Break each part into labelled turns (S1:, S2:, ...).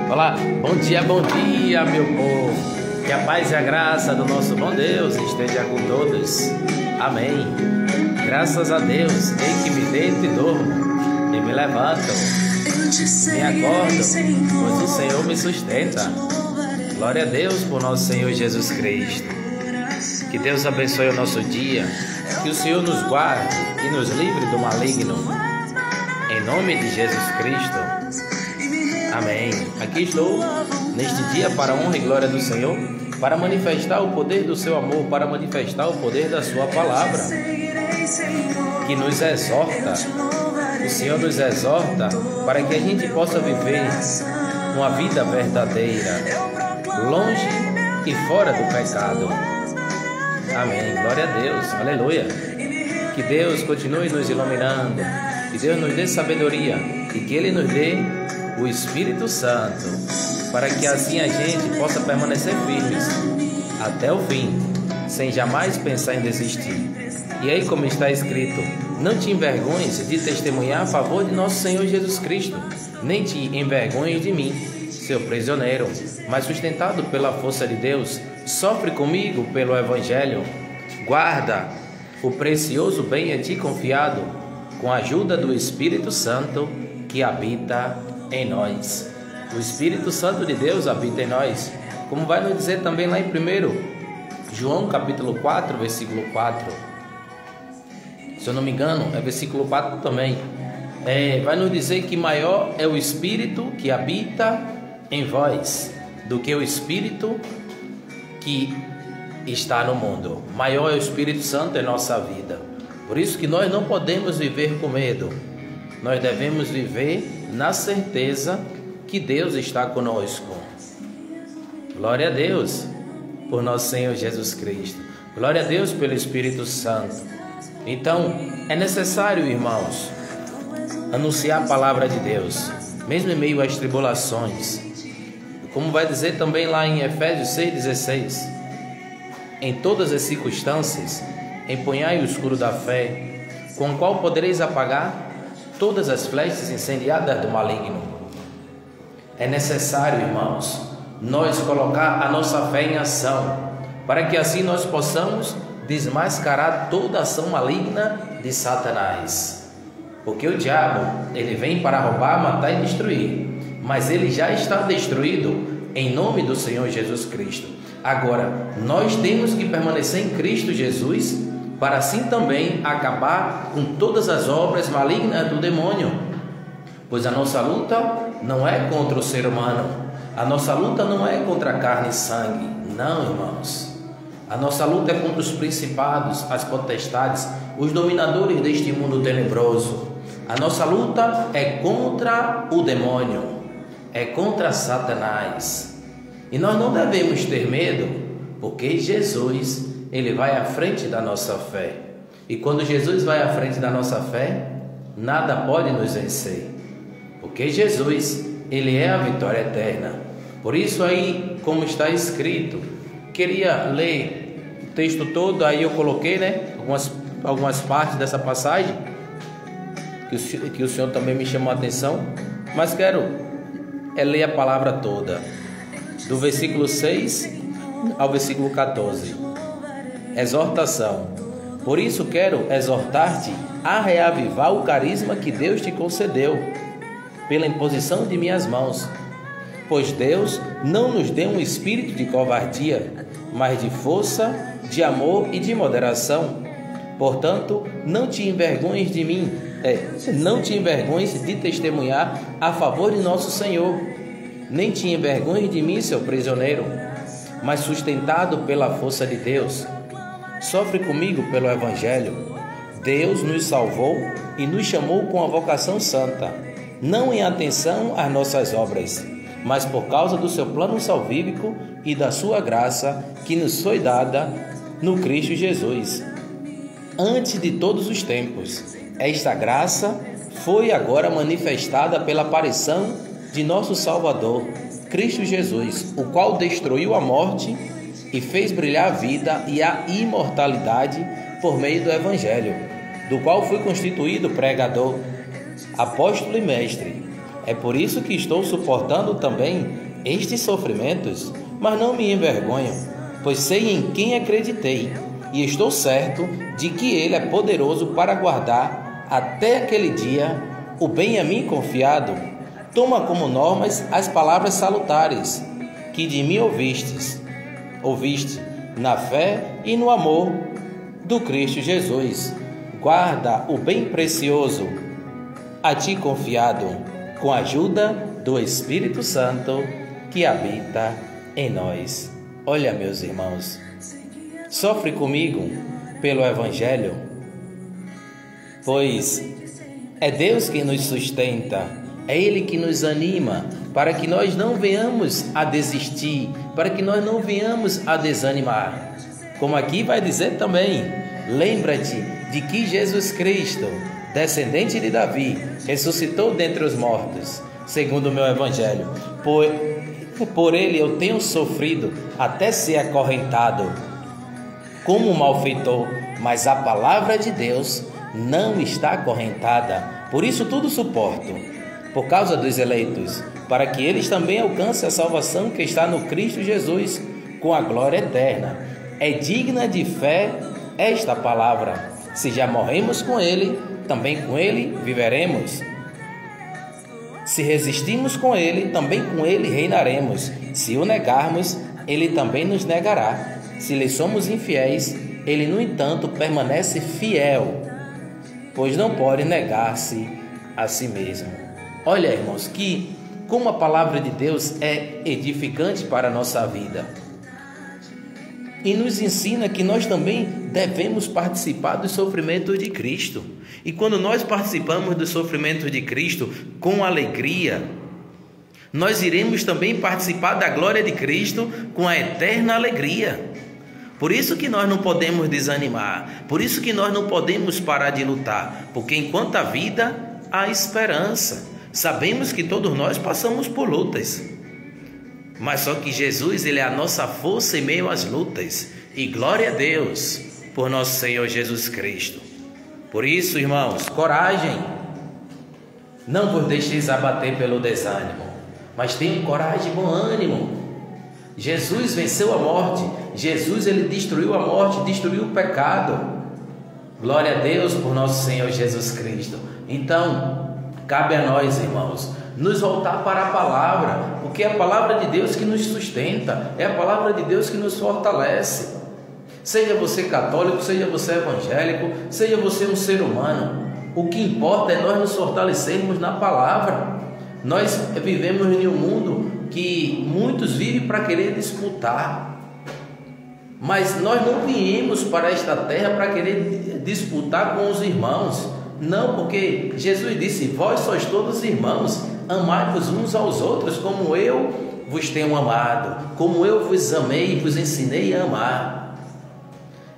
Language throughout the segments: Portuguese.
S1: Olá, bom dia, meu povo. Que a paz e a graça do nosso bom Deus esteja com todos. Amém. Graças a Deus, em que me deito e durmo, e me levanto, me acordo, pois o Senhor me sustenta. Glória a Deus por nosso Senhor Jesus Cristo. Que Deus abençoe o nosso dia, que o Senhor nos guarde e nos livre do maligno. Em nome de Jesus Cristo. Amém. Aqui estou neste dia para a honra e glória do Senhor, para manifestar o poder do seu amor, para manifestar o poder da sua palavra, que nos exorta. O Senhor nos exorta para que a gente possa viver uma vida verdadeira, longe e fora do pecado. Amém. Glória a Deus. Aleluia. Que Deus continue nos iluminando, que Deus nos dê sabedoria e que Ele nos dê o Espírito Santo, para que assim a gente possa permanecer firmes até o fim, sem jamais pensar em desistir. E aí, como está escrito, não te envergonhes de testemunhar a favor de nosso Senhor Jesus Cristo, nem te envergonhes de mim, seu prisioneiro, mas sustentado pela força de Deus, sofre comigo pelo Evangelho, guarda o precioso bem a ti confiado, com a ajuda do Espírito Santo que habita em nós. O Espírito Santo de Deus habita em nós, como vai nos dizer também lá em 1 João capítulo 4, versículo 4. Se eu não me engano, é versículo 4 também. Vai nos dizer que maior é o Espírito que habita em vós do que o Espírito que está no mundo. Maior é o Espírito Santo em nossa vida. Por isso que nós não podemos viver com medo. Nós devemos viver na certeza que Deus está conosco. Glória a Deus por nosso Senhor Jesus Cristo. Glória a Deus pelo Espírito Santo. Então, é necessário, irmãos, anunciar a palavra de Deus, mesmo em meio às tribulações. Como vai dizer também lá em Efésios 6,16: em todas as circunstâncias, empunhai o escudo da fé, com o qual podereis apagar todas as flechas incendiadas do maligno. É necessário, irmãos, nós colocar a nossa fé em ação, para que assim nós possamos desmascarar toda ação maligna de Satanás. Porque o diabo, ele vem para roubar, matar e destruir, mas ele já está destruído em nome do Senhor Jesus Cristo. Agora, nós temos que permanecer em Cristo Jesus, para assim também acabar com todas as obras malignas do demônio. Pois a nossa luta não é contra o ser humano, a nossa luta não é contra carne e sangue, não, irmãos. A nossa luta é contra os principados, as potestades, os dominadores deste mundo tenebroso. A nossa luta é contra o demônio, é contra Satanás. E nós não devemos ter medo, porque Jesus, Ele vai à frente da nossa fé. E quando Jesus vai à frente da nossa fé, nada pode nos vencer. Porque Jesus, Ele é a vitória eterna. Por isso aí, como está escrito, queria ler o texto todo, aí eu coloquei, algumas partes dessa passagem, que o Senhor também me chamou a atenção, mas quero ler a palavra toda, do versículo 6 ao versículo 14. Exortação. Por isso quero exortar-te a reavivar o carisma que Deus te concedeu pela imposição de minhas mãos. Pois Deus não nos deu um espírito de covardia, mas de força, de amor e de moderação. Portanto, não te envergonhes de mim, não te envergonhes de testemunhar a favor de nosso Senhor, nem te envergonhes de mim, seu prisioneiro, mas sustentado pela força de Deus. Sofre comigo pelo Evangelho. Deus nos salvou e nos chamou com a vocação santa, não em atenção às nossas obras, mas por causa do seu plano salvífico e da sua graça que nos foi dada no Cristo Jesus. Antes de todos os tempos, esta graça foi agora manifestada pela aparição de nosso Salvador, Cristo Jesus, o qual destruiu a morte e fez brilhar a vida e a imortalidade por meio do Evangelho, do qual fui constituído pregador, apóstolo e mestre. É por isso que estou suportando também estes sofrimentos, mas não me envergonho, pois sei em quem acreditei, e estou certo de que Ele é poderoso para guardar até aquele dia o bem a mim confiado. Toma como normas as palavras salutares que de mim ouviste na fé e no amor do Cristo Jesus. Guarda o bem precioso a ti confiado, com a ajuda do Espírito Santo que habita em nós. Olha, meus irmãos, sofre comigo pelo Evangelho, pois é Deus que nos sustenta, é Ele que nos anima, para que nós não venhamos a desistir, para que nós não venhamos a desanimar. Como aqui vai dizer também, lembra-te de que Jesus Cristo, descendente de Davi, ressuscitou dentre os mortos, segundo o meu Evangelho. Por ele eu tenho sofrido até ser acorrentado como um malfeitor, mas a palavra de Deus não está acorrentada. Por isso tudo suporto, por causa dos eleitos, para que eles também alcancem a salvação que está no Cristo Jesus, com a glória eterna. É digna de fé esta palavra. Se já morremos com Ele, também com Ele viveremos. Se resistimos com Ele, também com Ele reinaremos. Se o negarmos, Ele também nos negará. Se lhe somos infiéis, Ele, no entanto, permanece fiel, pois não pode negar-se a si mesmo. Olha, irmãos, como a palavra de Deus é edificante para a nossa vida. E nos ensina que nós também devemos participar do sofrimento de Cristo. E quando nós participamos do sofrimento de Cristo com alegria, nós iremos também participar da glória de Cristo com a eterna alegria. Por isso que nós não podemos desanimar, por isso que nós não podemos parar de lutar, porque enquanto há vida, há esperança. Sabemos que todos nós passamos por lutas, mas só que Jesus, Ele é a nossa força em meio às lutas. E glória a Deus por nosso Senhor Jesus Cristo. Por isso, irmãos, coragem. Não vos deixeis abater pelo desânimo, mas tenham coragem e bom ânimo. Jesus venceu a morte. Jesus, Ele destruiu a morte, destruiu o pecado. Glória a Deus por nosso Senhor Jesus Cristo. Então, cabe a nós, irmãos, nos voltar para a palavra, porque é a palavra de Deus que nos sustenta, é a palavra de Deus que nos fortalece. Seja você católico, seja você evangélico, seja você um ser humano, o que importa é nós nos fortalecermos na palavra. Nós vivemos em um mundo que muitos vivem para querer disputar, mas nós não viemos para esta terra para querer disputar com os irmãos. Não, porque Jesus disse: vós sois todos irmãos, amai-vos uns aos outros como eu vos tenho amado, como eu vos amei e vos ensinei a amar.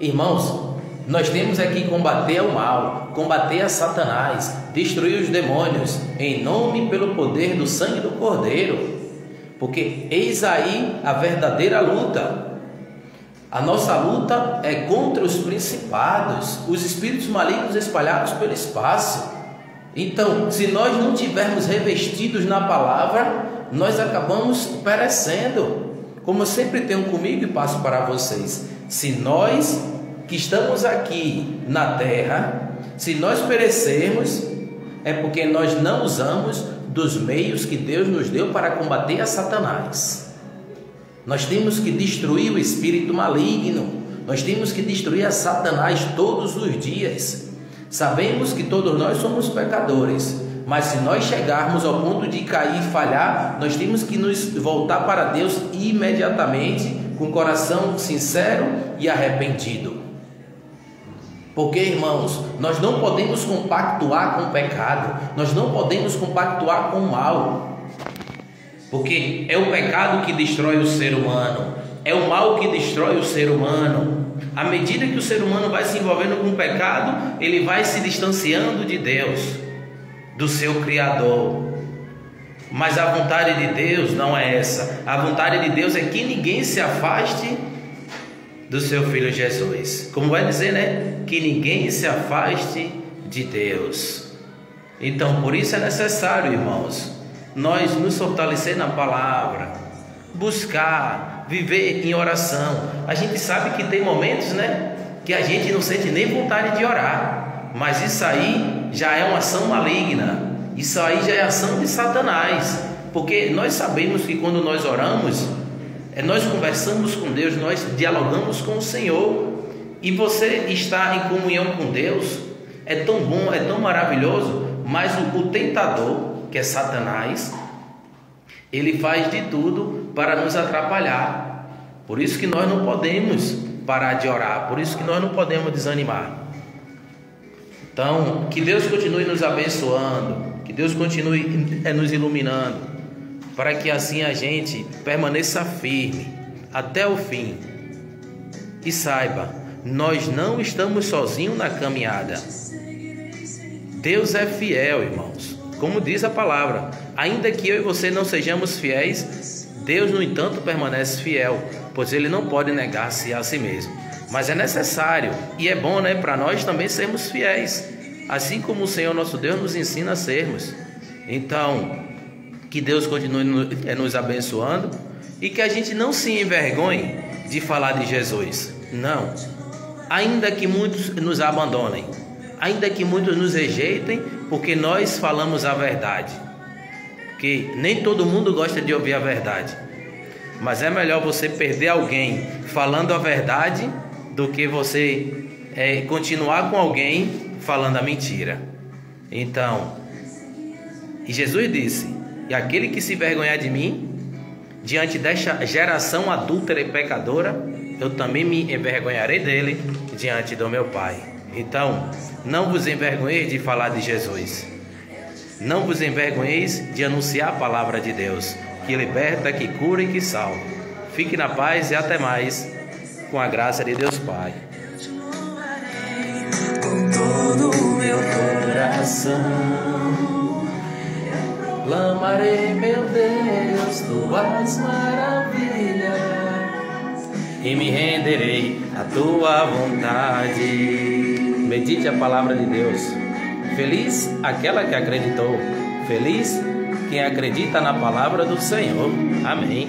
S1: Irmãos, nós temos aqui combater o mal, combater a Satanás, destruir os demônios, em nome e pelo poder do sangue do Cordeiro, porque eis aí a verdadeira luta. A nossa luta é contra os principados, os espíritos malignos espalhados pelo espaço. Então, se nós não tivermos revestidos na palavra, nós acabamos perecendo. Como eu sempre tenho comigo e passo para vocês, se nós que estamos aqui na terra, se nós perecermos, é porque nós não usamos dos meios que Deus nos deu para combater a Satanás. Nós temos que destruir o espírito maligno, nós temos que destruir a Satanás todos os dias. Sabemos que todos nós somos pecadores, mas se nós chegarmos ao ponto de cair e falhar, nós temos que nos voltar para Deus imediatamente, com o coração sincero e arrependido. Porque, irmãos, nós não podemos compactuar com o pecado, nós não podemos compactuar com o mal. Porque é o pecado que destrói o ser humano, é o mal que destrói o ser humano. À medida que o ser humano vai se envolvendo com o pecado, ele vai se distanciando de Deus, do seu Criador. Mas a vontade de Deus não é essa. A vontade de Deus é que ninguém se afaste do seu Filho Jesus. Como vai dizer, né? Que ninguém se afaste de Deus. Então, por isso é necessário, irmãos, nós nos fortalecer na palavra, buscar, viver em oração. A gente sabe que tem momentos, né, que a gente não sente nem vontade de orar, mas isso aí já é uma ação maligna, isso aí já é ação de Satanás, porque nós sabemos que quando nós oramos, nós conversamos com Deus, nós dialogamos com o Senhor, e você está em comunhão com Deus, é tão bom, é tão maravilhoso. Mas o tentador, que é Satanás, ele faz de tudo para nos atrapalhar. Por isso que nós não podemos parar de orar, por isso que nós não podemos desanimar. Então, que Deus continue nos abençoando, que Deus continue nos iluminando, para que assim a gente permaneça firme até o fim. E saiba, nós não estamos sozinhos na caminhada. Deus é fiel, irmãos. Como diz a palavra, ainda que eu e você não sejamos fiéis, Deus, no entanto, permanece fiel, pois Ele não pode negar-se a si mesmo. Mas é necessário e é bom, né, para nós também sermos fiéis, assim como o Senhor nosso Deus nos ensina a sermos. Então, que Deus continue nos abençoando e que a gente não se envergonhe de falar de Jesus. Não. Ainda que muitos nos abandonem, ainda que muitos nos rejeitem, porque nós falamos a verdade. Porque nem todo mundo gosta de ouvir a verdade. Mas é melhor você perder alguém falando a verdade do que você continuar com alguém falando a mentira. Então, e Jesus disse: e aquele que se envergonhar de mim, diante desta geração adúltera e pecadora, eu também me envergonharei dele diante do meu Pai. Então, não vos envergonheis de falar de Jesus. Não vos envergonheis de anunciar a palavra de Deus, que liberta, que cura e que salva. Fique na paz e até mais, com a graça de Deus Pai.
S2: Com todo o meu coração, clamarei, meu Deus, tuas maravilhas,
S1: E me renderei à tua vontade. Medite a palavra de Deus. Feliz aquela que acreditou. Feliz quem acredita na palavra do Senhor. Amém.